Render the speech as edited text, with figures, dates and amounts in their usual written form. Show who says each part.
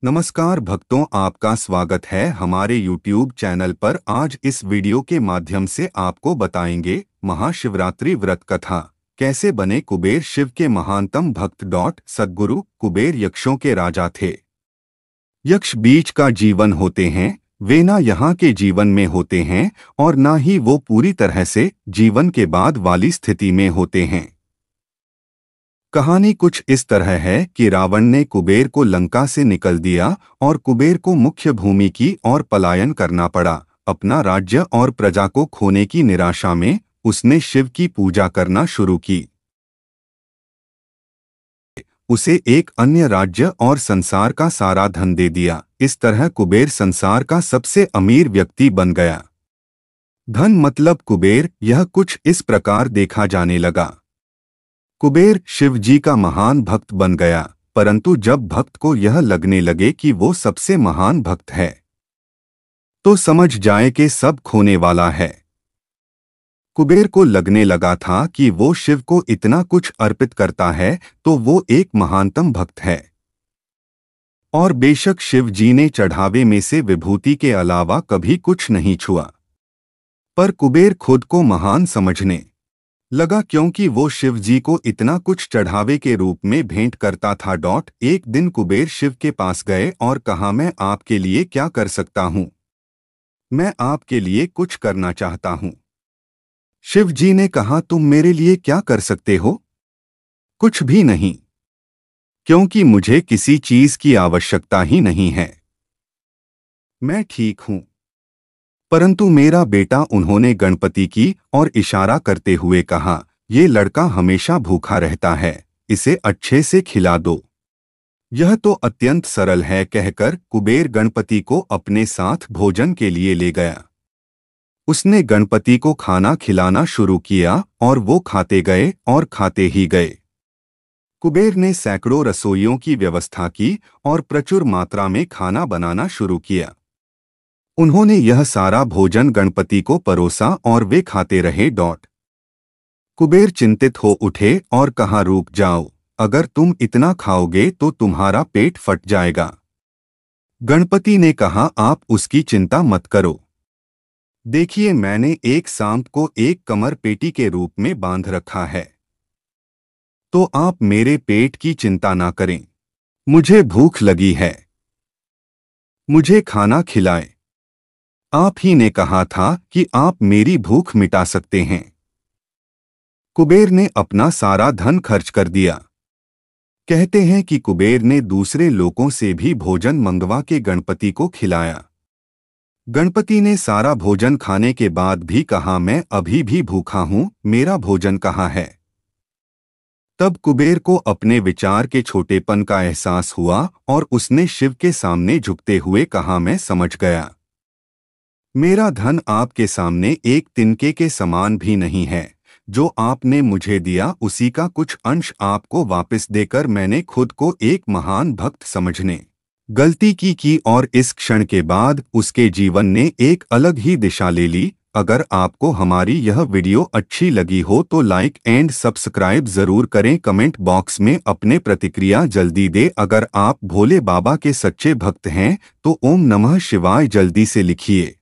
Speaker 1: नमस्कार भक्तों, आपका स्वागत है हमारे YouTube चैनल पर। आज इस वीडियो के माध्यम से आपको बताएंगे महाशिवरात्रि व्रत कथा। कैसे बने कुबेर शिव के महानतम भक्त। सद्गुरु कुबेर यक्षों के राजा थे। यक्ष बीच का जीवन होते हैं, वे ना यहाँ के जीवन में होते हैं और ना ही वो पूरी तरह से जीवन के बाद वाली स्थिति में होते हैं। कहानी कुछ इस तरह है कि रावण ने कुबेर को लंका से निकल दिया और कुबेर को मुख्य भूमि की ओर पलायन करना पड़ा। अपना राज्य और प्रजा को खोने की निराशा में उसने शिव की पूजा करना शुरू की। उसे एक अन्य राज्य और संसार का सारा धन दे दिया। इस तरह कुबेर संसार का सबसे अमीर व्यक्ति बन गया। धन मतलब कुबेर, यह कुछ इस प्रकार देखा जाने लगा। कुबेर शिव जी का महान भक्त बन गया, परंतु जब भक्त को यह लगने लगे कि वो सबसे महान भक्त है तो समझ जाए कि सब खोने वाला है। कुबेर को लगने लगा था कि वो शिव को इतना कुछ अर्पित करता है तो वो एक महानतम भक्त है। और बेशक शिव जी ने चढ़ावे में से विभूति के अलावा कभी कुछ नहीं छुआ, पर कुबेर खुद को महान समझने लगा क्योंकि वो शिव जी को इतना कुछ चढ़ावे के रूप में भेंट करता था। एक दिन कुबेर शिव के पास गए और कहा, मैं आपके लिए क्या कर सकता हूँ? मैं आपके लिए कुछ करना चाहता हूँ। शिव जी ने कहा, तुम मेरे लिए क्या कर सकते हो? कुछ भी नहीं, क्योंकि मुझे किसी चीज की आवश्यकता ही नहीं है। मैं ठीक हूँ। परंतु मेरा बेटा, उन्होंने गणपति की और इशारा करते हुए कहा, ये लड़का हमेशा भूखा रहता है, इसे अच्छे से खिला दो। यह तो अत्यंत सरल है, कहकर कुबेर गणपति को अपने साथ भोजन के लिए ले गया। उसने गणपति को खाना खिलाना शुरू किया और वो खाते गए और खाते ही गए। कुबेर ने सैकड़ों रसोइयों की व्यवस्था की और प्रचुर मात्रा में खाना बनाना शुरू किया। उन्होंने यह सारा भोजन गणपति को परोसा और वे खाते रहे। कुबेर चिंतित हो उठे और कहा, रुक जाओ, अगर तुम इतना खाओगे तो तुम्हारा पेट फट जाएगा। गणपति ने कहा, आप उसकी चिंता मत करो। देखिए, मैंने एक सांप को एक कमर पेटी के रूप में बांध रखा है, तो आप मेरे पेट की चिंता ना करें। मुझे भूख लगी है, मुझे खाना खिलाएं। आप ही ने कहा था कि आप मेरी भूख मिटा सकते हैं। कुबेर ने अपना सारा धन खर्च कर दिया। कहते हैं कि कुबेर ने दूसरे लोगों से भी भोजन मंगवा के गणपति को खिलाया। गणपति ने सारा भोजन खाने के बाद भी कहा, मैं अभी भी भूखा हूं, मेरा भोजन कहाँ है? तब कुबेर को अपने विचार के छोटेपन का एहसास हुआ और उसने शिव के सामने झुकते हुए कहा, मैं समझ गया। मेरा धन आपके सामने एक तिनके के समान भी नहीं है। जो आपने मुझे दिया उसी का कुछ अंश आपको वापस देकर मैंने खुद को एक महान भक्त समझने गलती की और इस क्षण के बाद उसके जीवन ने एक अलग ही दिशा ले ली। अगर आपको हमारी यह वीडियो अच्छी लगी हो तो लाइक एंड सब्सक्राइब जरूर करें। कमेंट बॉक्स में अपने प्रतिक्रिया जल्दी दे। अगर आप भोले बाबा के सच्चे भक्त हैं तो ओम नमः शिवाय जल्दी से लिखिए।